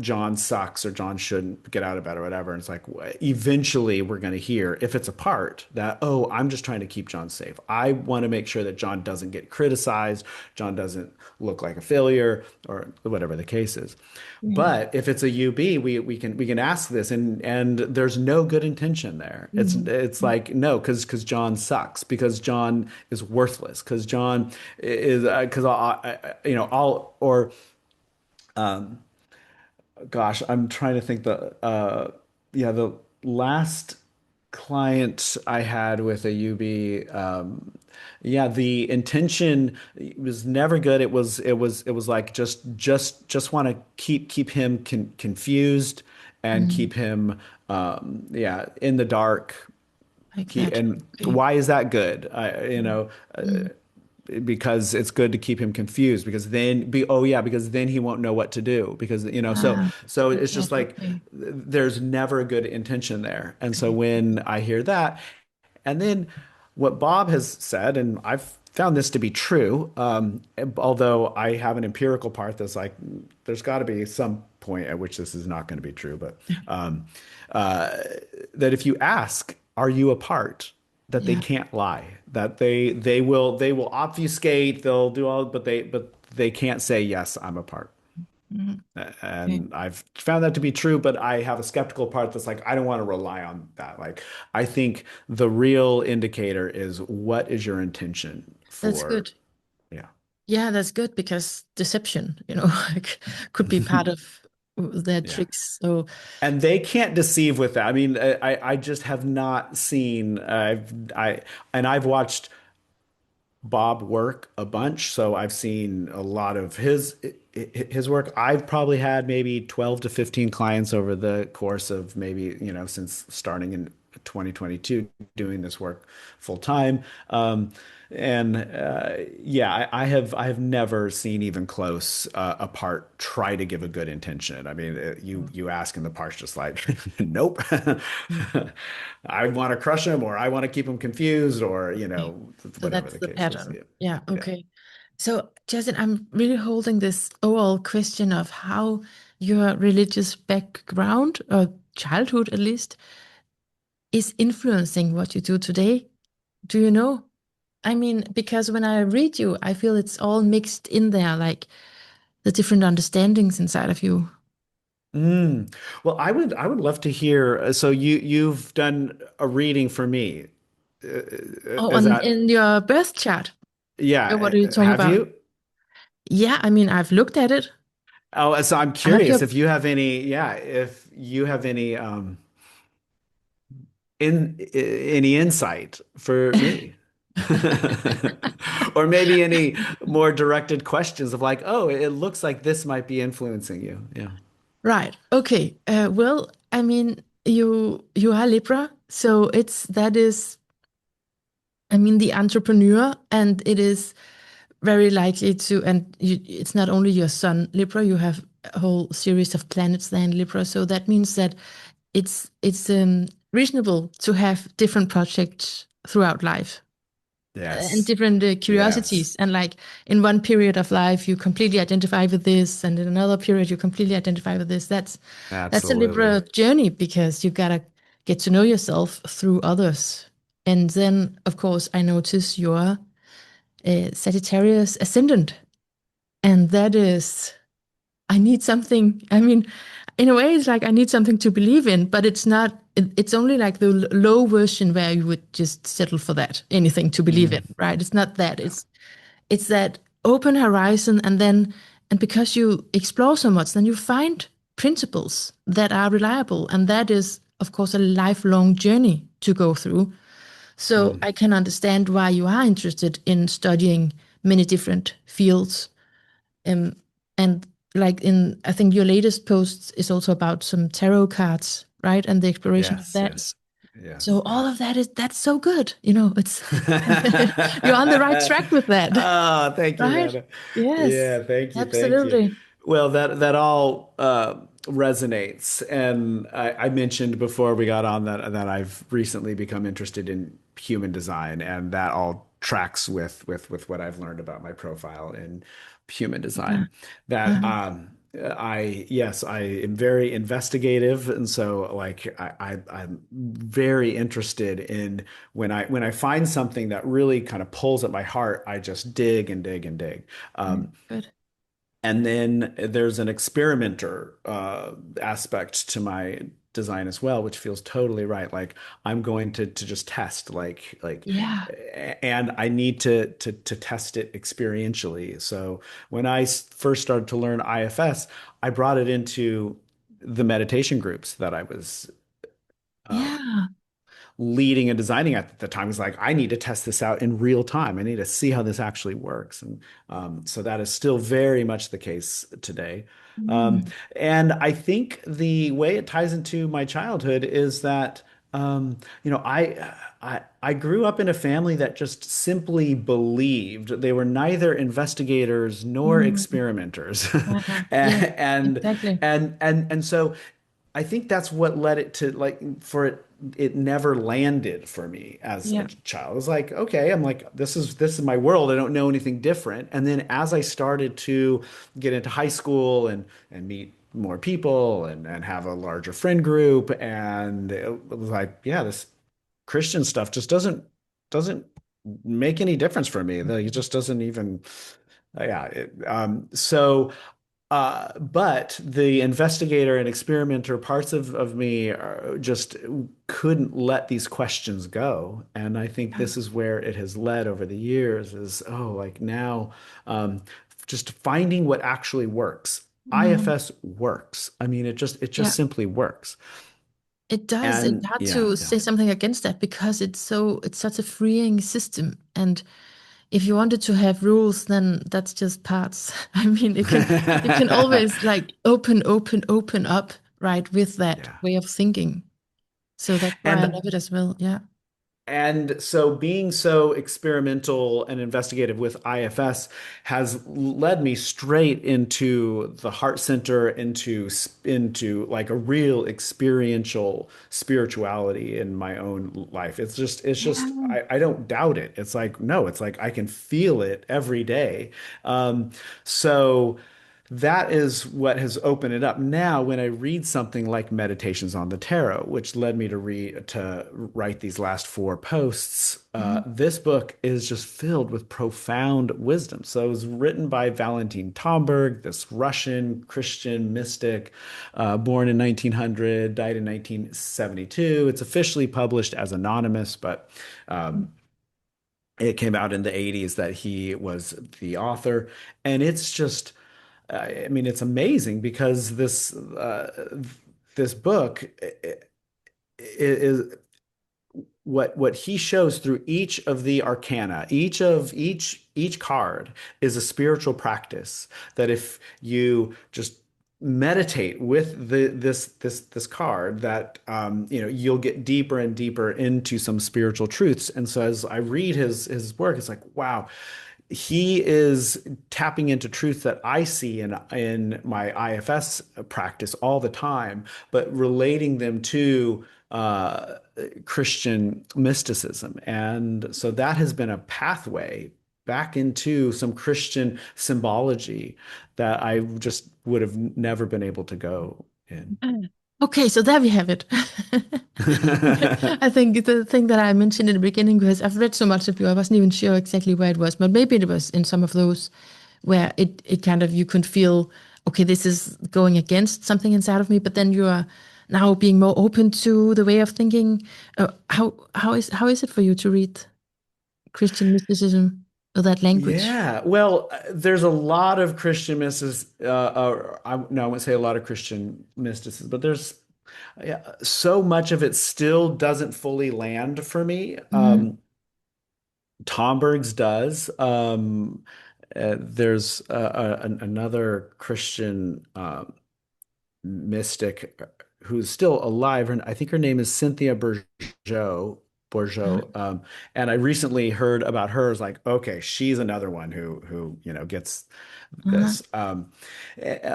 John sucks or John shouldn't get out of bed or whatever. And it's like, eventually we're going to hear if it's a part that, oh, I'm just trying to keep John safe. I want to make sure that John doesn't get criticized. John doesn't look like a failure or whatever the case is. Yeah. But if it's a UB, we can ask this, and there's no good intention there. Mm. It's like no, because John sucks, because John is worthless, because John is because I'll or gosh, I'm trying to think the last client I had with a UB, yeah, the intention was never good. It was like just want to keep him confused and Mm. keep him yeah, in the dark. Like that. And Okay. why is that good? Mm. Mm. Because it's good to keep him confused, because because then he won't know what to do, because so Ah, so like it's just that. like Okay. there's never a good intention there. And so Okay. when I hear that, and then what Bob has said, and I've found this to be true, although I have an empirical part that's like there's got to be some point at which this is not going to be true, but um, uh, that if you ask, are you a part? That they Yeah. can't lie, that they will obfuscate, they'll do all, but they can't say yes, I'm a part. Mm. Okay. And I've found that to be true, but I have a skeptical part that's like I don't want to rely on that. Like I think the real indicator is what is your intention That's for, good. yeah. Yeah, that's good because deception, like could be part of their Yeah. tricks. So, And they can't deceive with that. I mean, I just have not seen I've watched Bob work a bunch, so I've seen a lot of his work. I've probably had maybe 12 to 15 clients over the course of maybe, since starting in 2022 doing this work full time. And yeah, I have never seen even close a part try to give a good intention. I mean, you ask and the part's just like, nope. I want to crush him, or I want to keep him confused, or okay. So whatever that's the the case is. pattern. Yeah, Yeah. yeah. Okay. So, Justin, I'm really holding this overall question of how your religious background or childhood, at least, is influencing what you do today. Do you know? I mean, because when I read you, I feel it's all mixed in there, like the different understandings inside of you. Mm. Well, I would love to hear. So you've done a reading for me. Oh, Is on that in your birth chart. What yeah? are you talking Have about? you? Yeah, I mean, I've looked at it. Oh, so I'm I have your curious if you have any. Yeah, if you have any any insight for me. Or maybe any more directed questions of like, oh, it looks like this might be influencing you. Yeah. right. Okay. Well, I mean, you are Libra, so that is, I mean, the entrepreneur, and it is very likely to, and it's not only your sun Libra, you have a whole series of planets there in Libra, so that means that it's reasonable to have different projects throughout life and Yes. different Yes. curiosities. And like in one period of life, you completely identify with this, and in another period, you completely identify with this. That's a Absolutely. Libra journey because you gotta get to know yourself through others. And then, of course, I notice your Sagittarius ascendant, and that is I need something. I mean, in a way, it's like I need something to believe in, but it's not. It's only like the low version where you would just settle for that, anything to believe in, Mm. right? It's not that. Yeah. It's that open horizon, and then because you explore so much, then you find principles that are reliable, and that is, of course, a lifelong journey to go through. So Mm. I can understand why you are interested in studying many different fields. Um, and like I think your latest post is also about some tarot cards, right? And the exploration of Yes, that. yes. Yeah, So yeah. all of that's so good. It's you're on the right track with that, Ah, thank you, right? Rana. Yes, Yeah, thank you, thank you. absolutely. Well, that all resonates, and I mentioned before we got on that I've recently become interested in human design, and that all tracks with what I've learned about my profile in human Yeah. design. That Uh-huh. yes, I am very investigative, and so like I'm very interested in when I find something that really kind of pulls at my heart, I just dig and dig and dig. Mm, Um, good. and then there's an experimenter aspect to my design as well, which feels totally right. Like I'm going to just test, Yeah. and I need to test it experientially. So when I first started to learn IFS, I brought it into the meditation groups that I was uh, Yeah. leading and designing at the time. Was like, I need to test this out in real time. I need to see how this actually works. And so that is still very much the case today. Um, Mm. and I think the way it ties into my childhood is that, you know, I grew up in a family that just simply believed. They were neither investigators nor Mm. experimenters. Uh-huh. Yeah, and exactly. and so I think that's what led it to like for it never landed for me as a Yeah. child. It was like, okay, I'm like, this is my world. I don't know anything different. And then as I started to get into high school and meet more people and have a larger friend group, and it was like, yeah, this Christian stuff just doesn't make any difference for me. Like, it just doesn't even yeah. But the investigator and experimenter parts of me just couldn't let these questions go. And I think Yeah. this is where it has led over the years is, oh, like now, um, just finding what actually works. Mm. IFS works. I mean, it just Yeah. simply works. It does. It's And hard yeah, to yeah. say something against that because it's such a freeing system. And if you wanted to have rules, then that's just parts. I mean, you can always like open up, right, with that Yeah. way of thinking. So that's why I And love it as well. Yeah. And so being so experimental and investigative with IFS has led me straight into the heart center, into like a real experiential spirituality in my own life. It's just Yeah. I don't doubt it. It's like, no, it's like I can feel it every day. So that is what has opened it up. Now, when I read something like Meditations on the Tarot, which led me to write these last four posts, Mhm. this book is just filled with profound wisdom. So it was written by Valentin Tomberg, this Russian Christian mystic, born in 1900, died in 1972. It's officially published as anonymous, but it came out in the 80s that he was the author. And it's just I mean, it's amazing because this book is what he shows through each of the arcana. Each card is a spiritual practice that if you just meditate with this card, that you know, you'll get deeper and deeper into some spiritual truths. And so as I read his work, it's like, wow, he is tapping into truth that I see in my IFS practice all the time, but relating them to Christian mysticism. And so that has been a pathway back into some Christian symbology that I just would have never been able to go in. Mm. Okay, so there we have it. I think the thing that I mentioned in the beginning, because I've read so much of you, I wasn't even sure exactly where it was, but maybe it was in some of those where it kind of you could feel, okay, this is going against something inside of me, but then you are now being more open to the way of thinking. How is it for you to read Christian mysticism or that language? Yeah, well, there's a lot of Christian mystics. No, I wouldn't say a lot of Christian mysticism, but there's yeah, so much of it still doesn't fully land for me. Mm, Tomberg's does. There's another Christian mystic. who's still alive. I think her name is Cynthia Bourgeot. Uh, Bourgeot. And I recently heard about her as like, okay, she's another one who gets uh-huh. this.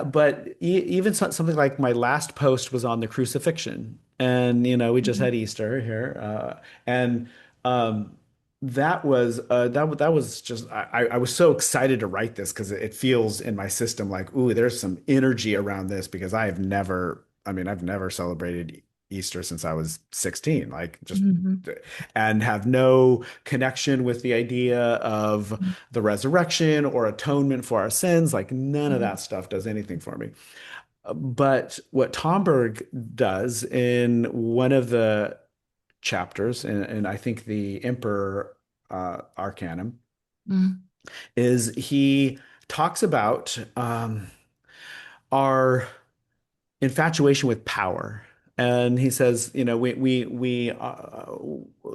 But even something like my last post was on the crucifixion, and we just Mhm. had Easter here, and um, that was just I was so excited to write this because it feels in my system like, ooh, there's some energy around this because I've never celebrated Easter since I was 16, like just Mhm. and have no connection with the idea of the resurrection or atonement for our sins. Like none of Mhm. that stuff does anything for me. But what Tomberg does in one of the chapters, and I think the Emperor Arcanum, Mhm. is he talks about our infatuation with power. And he says,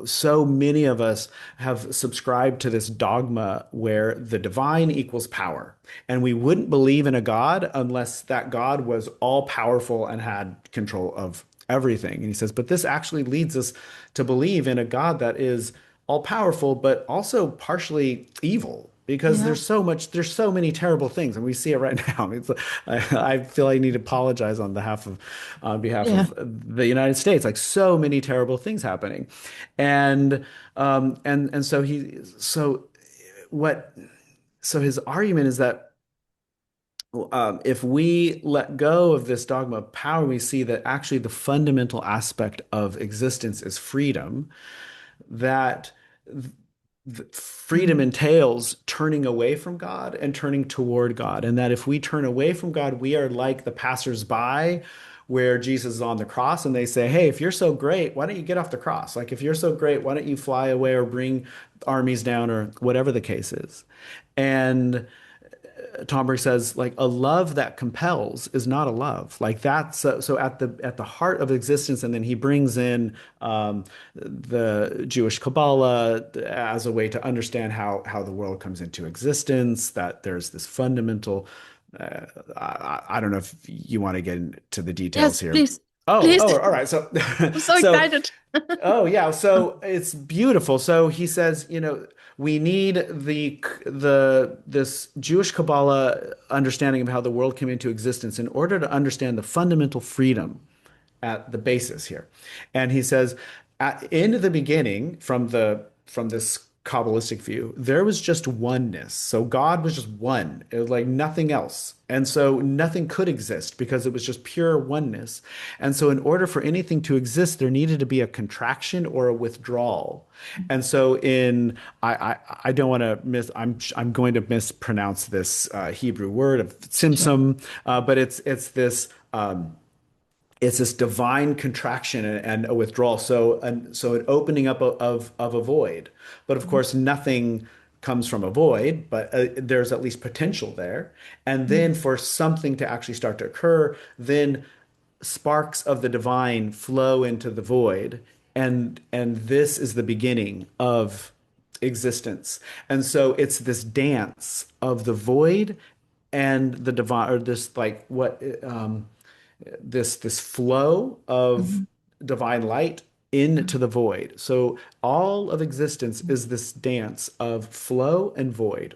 so many of us have subscribed to this dogma where the divine equals power. And we wouldn't believe in a God unless that God was all powerful and had control of everything. And he says, but this actually leads us to believe in a God that is all powerful, but also partially evil because Yeah. there's so many terrible things, and we see it right now. I feel I need to apologize on behalf Yeah. of the United States. Like so many terrible things happening, and what so his argument is that if we let go of this dogma of power, we see that actually the fundamental aspect of existence is freedom, that freedom Mhm. entails turning away from God and turning toward God. And that if we turn away from God, we are like the passersby where Jesus is on the cross and they say, hey, if you're so great, why don't you get off the cross? Like, if you're so great, why don't you fly away or bring armies down or whatever the case is? And Tomberg says like a love that compels is not a love like that's so at the heart of existence, and then he brings in the Jewish Kabbalah as a way to understand how the world comes into existence, that there's this fundamental I don't know if you want to get into the details Yes, here. please. Please. All right. So, I'm so so excited. Oh yeah, so it's beautiful. So he says, we need the this Jewish Kabbalah understanding of how the world came into existence in order to understand the fundamental freedom at the basis here. And he says, in the beginning, from this Kabbalistic view, there was just oneness. So God was just one. It was like nothing else. And so nothing could exist because it was just pure oneness. And so in order for anything to exist, there needed to be a contraction or a withdrawal. And so in I don't want to I'm going to mispronounce this Hebrew word of Sure. tzimtzum, but it's this divine contraction and a withdrawal. So an opening up of a void. But of course, nothing comes from a void, but there's at least potential there. And then Mhm. for something to actually start to occur, then sparks of the divine flow into the void, and this is the beginning of existence. And so it's this dance of the void and the divine, or this like what this flow of Mhm. divine light into the void. So all of existence is this dance of flow and void.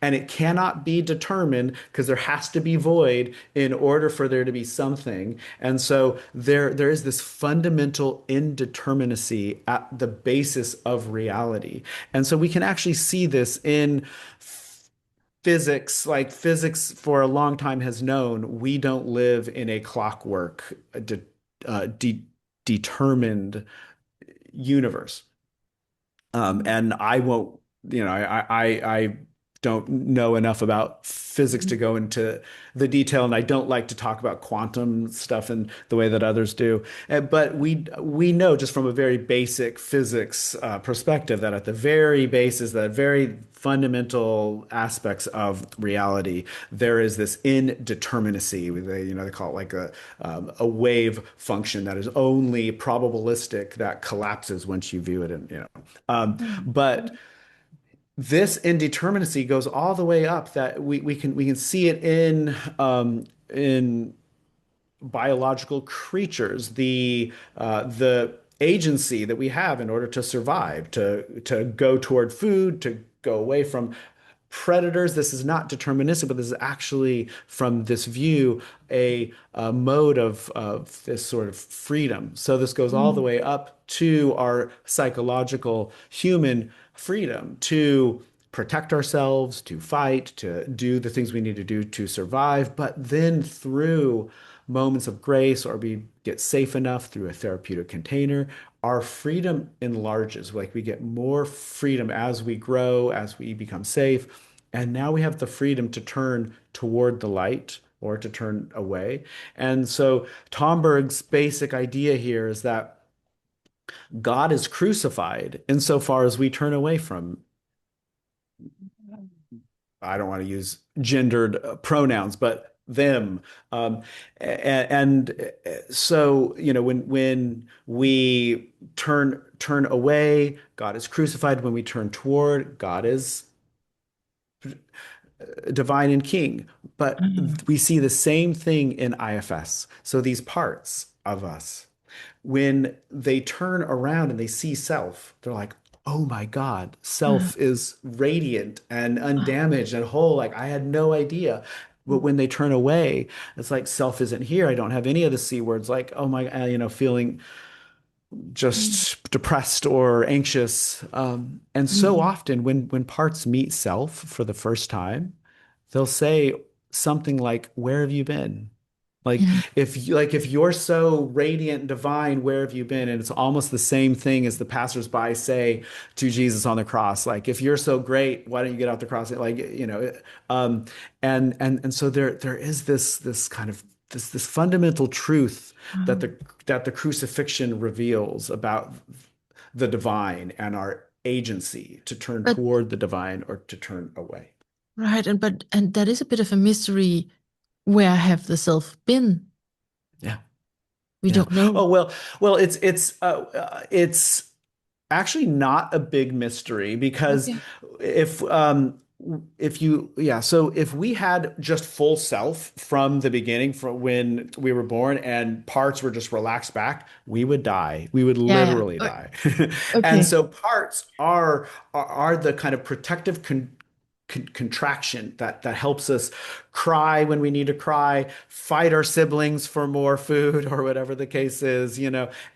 And it cannot be determined because there has to be void in order for there to be something. And so there is this fundamental indeterminacy at the basis of reality. And so we can actually see this in physics. Like physics for a long time has known we don't live in a clockwork determined universe. And I won't, I don't know enough about physics to Mhm. go into the detail, and I don't like to talk about quantum stuff in the way that others do. But we know just from a very basic physics perspective that at the very basis, that very fundamental aspects of reality, there is this indeterminacy. They call it like a wave function that is only probabilistic, that collapses once you view it in. But Mhm. this indeterminacy goes all the way up, that we can see it in biological creatures, the agency that we have in order to survive, to go toward food, to go away from predators. This is not deterministic, but this is actually, from this view, a mode of this sort of freedom. So this goes all the Mm. way up to our psychological human freedom to protect ourselves, to fight, to do the things we need to do to survive. But then through moments of grace, or we get safe enough through a therapeutic container, our freedom enlarges. Like we get more freedom as we grow, as we become safe. And now we have the freedom to turn toward the light or to turn away. And so Tomberg's basic idea here is that God is crucified insofar as we turn away from, I don't want to use gendered pronouns, but them. So, when we turn away, God is crucified. When we turn toward, God is divine and king. But Mm. we see the same thing in IFS. So these parts of us, when they turn around and they see self, they're like, oh my God, Ah, self is radiant and undamaged and whole. Like I had no idea. But when they turn away, it's like self isn't here. I don't have any of the C words, like, oh my, feeling mm, just depressed or anxious. And so mm. often when parts meet self for the first time, they'll say something like, "Where have you been?" Like Yeah. if you're so radiant and divine, where have you been? And it's almost the same thing as the passersby say to Jesus on the cross. Like, if you're so great, why don't you get off the cross? Like, um, and so there is this kind of this fundamental truth that Ah. the crucifixion reveals about the divine and our agency to turn But toward the divine or to turn away. right, and that is a bit of a mystery. Where have the self been? Yeah. We Yeah. don't know. Oh well, it's actually not a big mystery because Okay. if so if we had just full self from the beginning, from when we were born, and parts were just relaxed back, we would die. We would Yeah, yeah. literally die. And Okay. so parts are the kind of protective contraction that helps us cry when we need to cry, fight our siblings for more food or whatever the case is,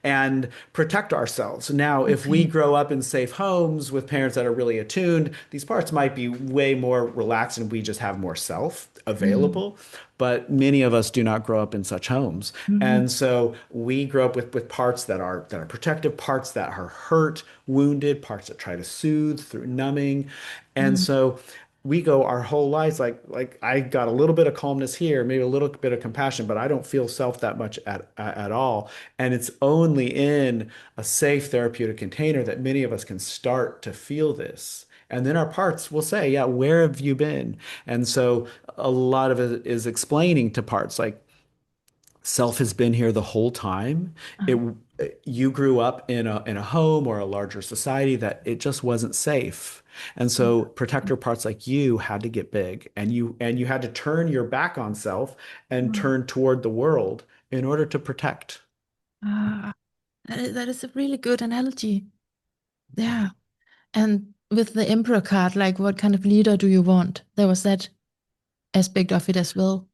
and protect ourselves. Now, if we Okay. grow up in safe homes with parents that are really attuned, these parts might be way more relaxed and we just have more self Mm. available. But many of us do not grow up in such homes. Mhm. And so we grow up with parts that are protective, parts that are hurt, wounded, parts that try to soothe through numbing. And Mm. so we go our whole lives like I got a little bit of calmness here, maybe a little bit of compassion, but I don't feel self that much at all. And it's only in a safe therapeutic container that many of us can start to feel this. And then our parts will say, yeah, where have you been? And so a lot of it is explaining to parts like, self has been here the whole time. It Uh, You grew up in a home or a larger society that it just wasn't safe. And so protector parts like you had to get big, and you had to turn your back on self and mm. turn toward the world in order to protect. Ah, that is a really good analogy. Yeah. And with the emperor card, like what kind of leader do you want? There was that aspect of it as well.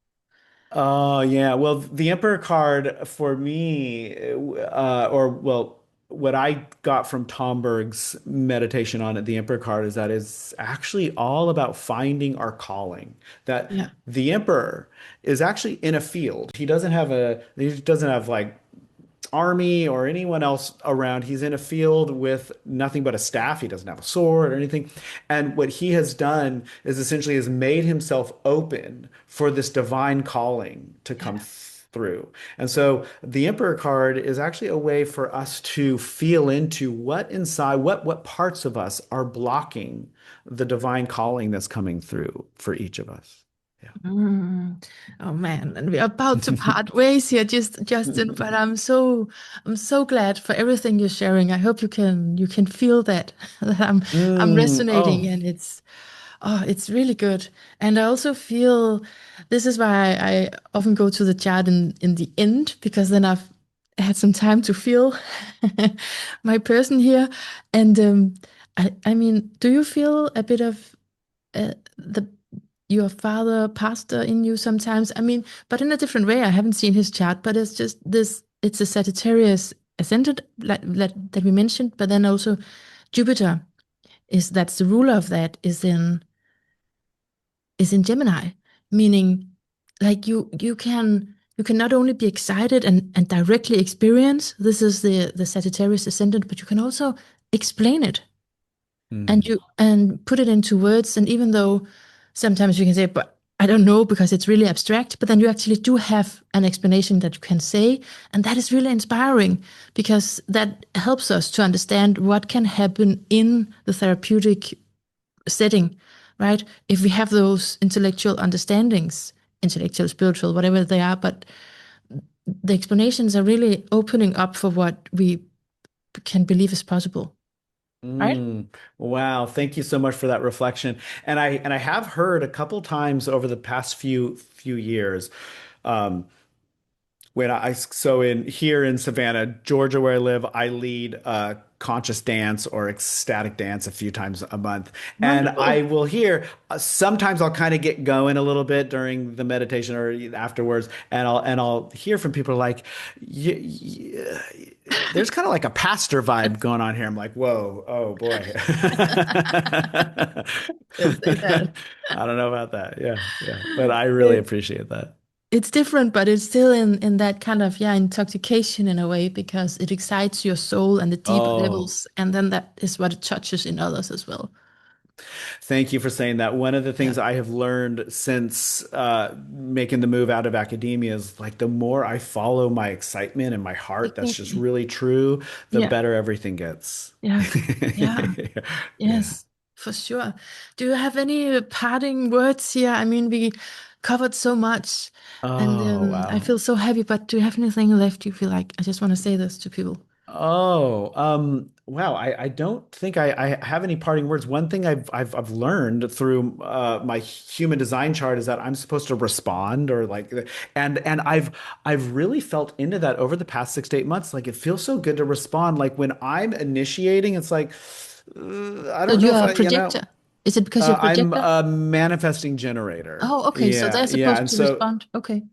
Oh, yeah. Well, the Emperor card for me, or well, what I got from Tomberg's meditation on it, the Emperor card, is that it's actually all about finding our calling. That Yeah. the Emperor is actually in a field. He doesn't have like army or anyone else around. He's in a field with nothing but a staff. He doesn't have a sword or anything. And what he has done is essentially has made himself open for this divine calling to come Yeah. through. And so the Emperor card is actually a way for us to feel into what parts of us are blocking the divine calling that's coming through for each of us. Mm. Oh man, and we're about to part ways here, just Justin. Yeah. But I'm so glad for everything you're sharing. I hope you can feel that that I'm resonating, Oh, and it's Oh, it's really good. And I also feel this is why I often go to the chart in the end, because then I've had some time to feel my person here. And I mean, do you feel a bit of the your father pastor in you sometimes? I mean, but in a different way. I haven't seen his chart, but it's just this, it's a Sagittarius ascendant that we mentioned, but then also Jupiter is that's the ruler of that is in Gemini, meaning like you can not only be excited and directly experience this is the Sagittarius ascendant, but you can also explain it and Mm. you and put it into words. And even though sometimes you can say, but I don't know because it's really abstract, but then you actually do have an explanation that you can say, and that is really inspiring because that helps us to understand what can happen in the therapeutic setting, right? If we have those intellectual understandings, intellectual, spiritual, whatever they are, but the explanations are really opening up for what we can believe is possible, right? Mm, wow, thank you so much for that reflection. And I have heard a couple times over the past few years, um, when I so in here in Savannah, Georgia, where I live, I lead conscious dance or ecstatic dance a few times a month, and I Wonderful. will hear sometimes I'll kind of get going a little bit during the meditation or afterwards, and I'll hear from people like, there's kind of like a pastor vibe going on here. I'm like, whoa, oh boy. Let's say that. I don't know about that. Yeah, yeah, but I really It, appreciate that. it's different, but it's still in that kind of yeah intoxication in a way because it excites your soul and the deeper Oh. levels, and then that is what it touches in others as well. Thank you for saying that. One of the Yeah, things I have learned since making the move out of academia is like the more I follow my excitement and my heart, that's just exactly. really true, the Yeah, better everything gets. yeah, yeah. Yeah. Yes, for sure. Do you have any parting words here? I mean, we covered so much, and Oh, I wow. feel so happy. But do you have anything left? You feel like I just want to say this to people. Oh, wow. I don't think I have any parting words. One thing I've learned through my human design chart is that I'm supposed to respond or like, and I've really felt into that over the past 6 to 8 months. Like it feels so good to respond. Like when I'm initiating, it's like, I So don't know you're if a I, you know, projector. Is it because you're a I'm projector? a manifesting generator. Oh, okay. So Yeah, they're yeah, supposed and to so. respond. Okay.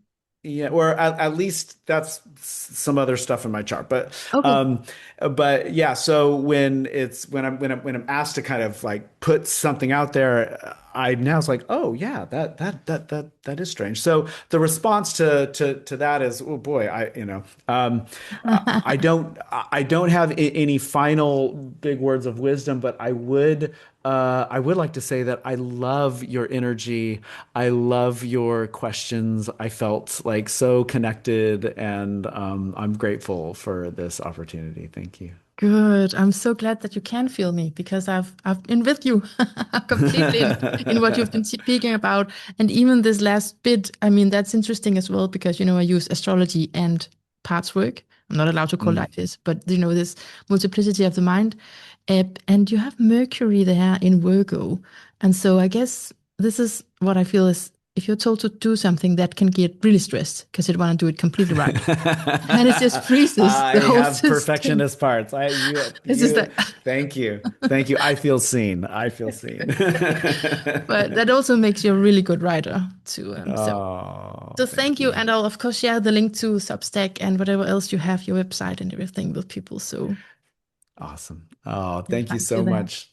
Yeah, or at least that's some other stuff in my chart. Okay. Um, but yeah, so when I'm asked to kind of like put something out there, I now it's like, oh yeah, that is strange. So the response to that is, oh boy, I don't have any final big words of wisdom, but I would like to say that I love your energy. I love your questions. I felt like so connected, and I'm grateful for this opportunity. Thank you. Good. I'm so glad that you can feel me because I've been with you completely in what you've been speaking about. And even this last bit, I mean, that's interesting as well because I use astrology and parts work. I'm not allowed to call it Mm. like this, but this multiplicity of the mind. And you have Mercury there in Virgo. And so I guess this is what I feel is if you're told to do something that can get really stressed because you want to do it completely right. And it just freezes I the whole have system. perfectionist parts. You It's just you like, thank you. Thank you. I feel seen. I feel seen. but that also makes you a really good writer too. So Oh, thank thank you, you. and I'll of course share the link to Substack and whatever else you have, your website and everything with people, so Awesome. Oh, they'll thank you find you so there. much.